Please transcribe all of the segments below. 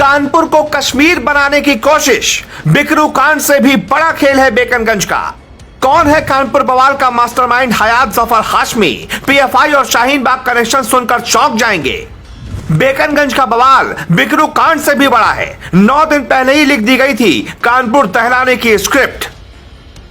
कानपुर को कश्मीर बनाने की कोशिश, बिकरू कांड से भी बड़ा खेल है बेकनगंज का। कौन है कानपुर बवाल का मास्टरमाइंड हयात जफर हाशमी? पीएफआई और शाहीन बाग कनेक्शन सुनकर चौंक जाएंगे। बेकनगंज का बवाल बिकरू कांड से भी बड़ा है। 9 दिन पहले ही लिख दी गई थी कानपुर दहलाने की स्क्रिप्ट।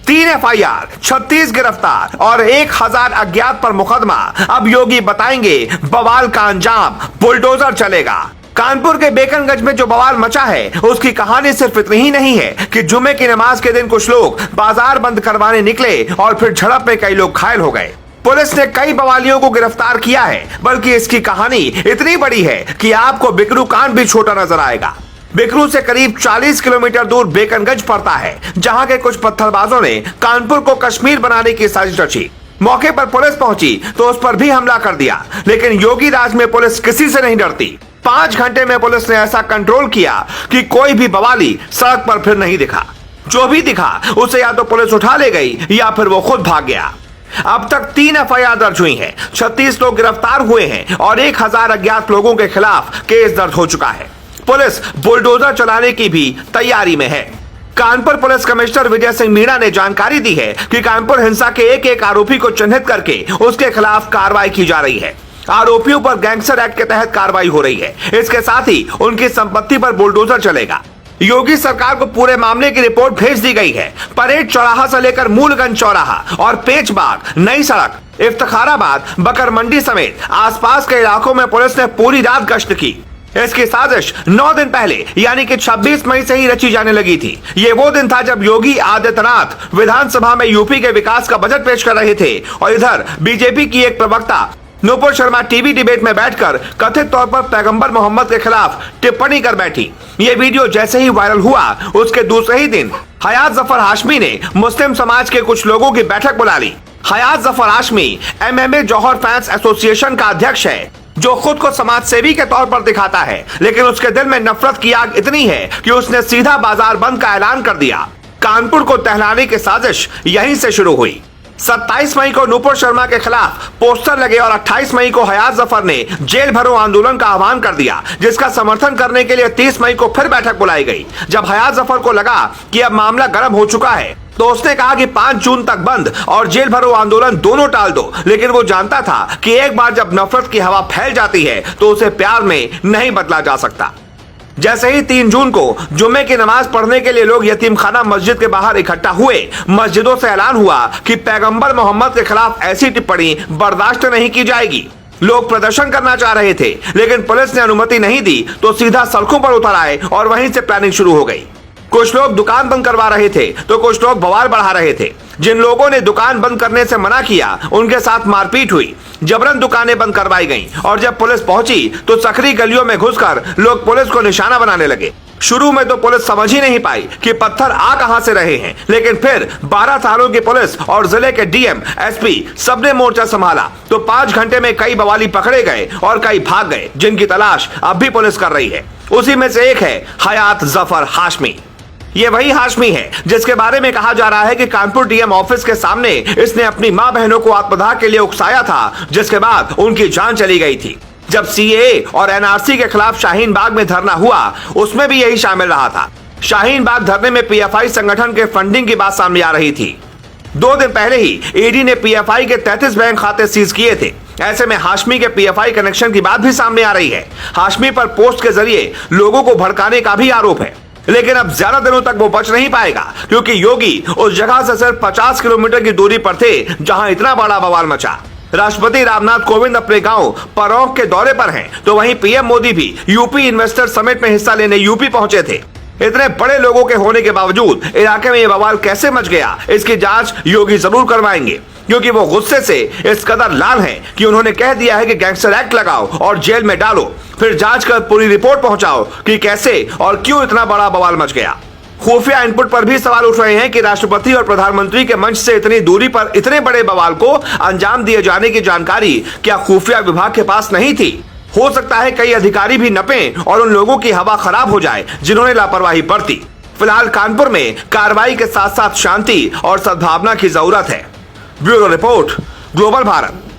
3 एफआईआर, 36 गिरफ्तार और 1000 अज्ञात पर मुकदमा। अब योगी बताएंगे बवाल का अंजाम बुलडोजर चलेगा। कानपुर के बेकनगंज में जो बवाल मचा है उसकी कहानी सिर्फ इतनी ही नहीं है कि जुमे की नमाज के दिन कुछ लोग बाजार बंद करवाने निकले और फिर झड़प में कई लोग घायल हो गए। पुलिस ने कई बवालियों को गिरफ्तार किया है, बल्कि इसकी कहानी इतनी बड़ी है कि आपको बिकरू कांड भी छोटा नजर आएगा। बिकरू से करीब 40 किलोमीटर दूर बेकनगंज पड़ता है, जहां के कुछ पत्थरबाजों ने कानपुर को कश्मीर बनाने की साजिश रची। मौके पर पुलिस पहुंची तो उस पर भी हमला कर दिया, लेकिन योगी राज में पुलिस किसी से नहीं डरती। 5 घंटे में पुलिस ने ऐसा कंट्रोल किया कि कोई भी बवाली सड़क पर फिर नहीं दिखा। जो भी दिखा उसे या तो पुलिस उठा ले गई या फिर वो खुद भाग गया। अब तक 3 एफआईआर दर्ज हुई हैं, 36 लोग गिरफ्तार हुए हैं और 1000 अज्ञात लोगों के खिलाफ केस दर्ज हो चुका है। पुलिस बुलडोजर चलाने की भी तैयारी में है। कानपुर पुलिस कमिश्नर विजय सिंह मीणा ने जानकारी दी है कि कानपुर हिंसा के एक आरोपी को चिन्हित करके उसके खिलाफ कार्रवाई की जा रही है। आरोपियों पर गैंगस्टर एक्ट के तहत कार्रवाई हो रही है। इसके साथ ही उनकी संपत्ति पर बुलडोजर चलेगा। योगी सरकार को पूरे मामले की रिपोर्ट भेज दी गई है। परेड चौराहा से लेकर मूलगंज चौराहा और पेचबाग, नई सड़क, इफ्तिखाराबाद, बकर मंडी समेत आसपास के इलाकों में पुलिस ने पूरी रात गश्त की। इसकी साजिश 9 दिन पहले यानी कि 26 मई से ही रची जाने लगी थी। ये वो दिन था जब योगी आदित्यनाथ विधानसभा में यूपी के विकास का बजट पेश कर रहे थे और इधर बीजेपी की एक प्रवक्ता नूपुर शर्मा टीवी डिबेट में बैठकर कथित तौर पर पैगंबर मोहम्मद के खिलाफ टिप्पणी कर बैठी। ये वीडियो जैसे ही वायरल हुआ उसके दूसरे ही दिन हयात जफर हाशमी ने मुस्लिम समाज के कुछ लोगों की बैठक बुला ली। हयात जफर हाशमी MMA जौहर फैंस एसोसिएशन का अध्यक्ष है, जो खुद को समाज सेवी के तौर पर दिखाता है, लेकिन उसके दिल में नफरत की आग इतनी है कि उसने सीधा बाजार बंद का ऐलान कर दिया। कानपुर को दहलाने की साजिश यहीं से शुरू हुई। 27 मई को नूपुर शर्मा के खिलाफ पोस्टर लगे और 28 मई को हयात जफर ने जेल भरो आंदोलन का आह्वान कर दिया, जिसका समर्थन करने के लिए 30 मई को फिर बैठक बुलाई गई। जब हयात जफर को लगा कि अब मामला गर्म हो चुका है तो उसने कहा कि 5 जून तक बंद और जेल भरो आंदोलन दोनों टाल दो, लेकिन वो जानता था कि एक बार जब नफरत की हवा फैल जाती है तो उसे प्यार में नहीं बदला जा सकता। जैसे ही 3 जून को जुम्मे की नमाज पढ़ने के लिए लोग यतीमखाना मस्जिद के बाहर इकट्ठा हुए, मस्जिदों से ऐलान हुआ कि पैगंबर मोहम्मद के खिलाफ ऐसी टिप्पणी बर्दाश्त नहीं की जाएगी। लोग प्रदर्शन करना चाह रहे थे, लेकिन पुलिस ने अनुमति नहीं दी तो सीधा सड़कों पर उतर आए और वहीं से प्लानिंग शुरू हो गई। कुछ लोग दुकान बंद करवा रहे थे तो कुछ लोग बवाल बढ़ा रहे थे। जिन लोगों ने दुकान बंद करने से मना किया उनके साथ मारपीट हुई, जबरन दुकानें बंद करवाई गईं और जब पुलिस पहुंची तो सकरी गलियों में घुसकर लोग पुलिस को निशाना बनाने लगे। शुरू में तो पुलिस समझ ही नहीं पाई कि पत्थर आ कहां से रहे हैं, लेकिन फिर 12 थानों की पुलिस और जिले के DM, SP सबने मोर्चा संभाला तो 5 घंटे में कई बवाली पकड़े गए और कई भाग गए, जिनकी तलाश अब भी पुलिस कर रही है। उसी में से एक है हयात जफर हाशमी। ये वही हाशमी है जिसके बारे में कहा जा रहा है कि कानपुर DM ऑफिस के सामने इसने अपनी मां बहनों को आत्मदाह के लिए उकसाया था, जिसके बाद उनकी जान चली गई थी। जब CAA और NRC के खिलाफ शाहीन बाग में धरना हुआ उसमें भी यही शामिल रहा था। शाहीन बाग धरने में PFI संगठन के फंडिंग की बात सामने आ रही थी। 2 दिन पहले ही ED ने PFI के 33 बैंक खाते सीज किए थे। ऐसे में हाशमी के PFI कनेक्शन की बात भी सामने आ रही है। हाशमी पर पोस्ट के जरिए लोगों को भड़काने का भी आरोप है, लेकिन अब ज्यादा दिनों तक वो बच नहीं पाएगा, क्योंकि योगी उस जगह से सिर्फ 50 किलोमीटर की दूरी पर थे जहां इतना बड़ा बवाल मचा। राष्ट्रपति रामनाथ कोविंद अपने गांव परौख के दौरे पर हैं, तो वहीं PM मोदी भी यूपी इन्वेस्टर समिट में हिस्सा लेने यूपी पहुंचे थे। इतने बड़े लोगों के होने के बावजूद इलाके में ये बवाल कैसे मच गया, इसकी जांच योगी जरूर करवाएंगे, क्योंकि वो गुस्से से इस कदर लाल हैं कि उन्होंने कह दिया है कि गैंगस्टर एक्ट लगाओ और जेल में डालो, फिर जांच कर पूरी रिपोर्ट पहुंचाओ कि कैसे और क्यों इतना बड़ा बवाल मच गया। खुफिया इनपुट पर भी सवाल उठ रहे हैं कि राष्ट्रपति और प्रधानमंत्री के मंच से इतनी दूरी पर इतने बड़े बवाल को अंजाम दिए जाने की जानकारी क्या खुफिया विभाग के पास नहीं थी? हो सकता है कई अधिकारी भी नपें और उन लोगों की हवा खराब हो जाए जिन्होंने लापरवाही बरती। फिलहाल कानपुर में कार्रवाई के साथ साथ शांति और सद्भावना की जरूरत है। Bureau report, global Bharat.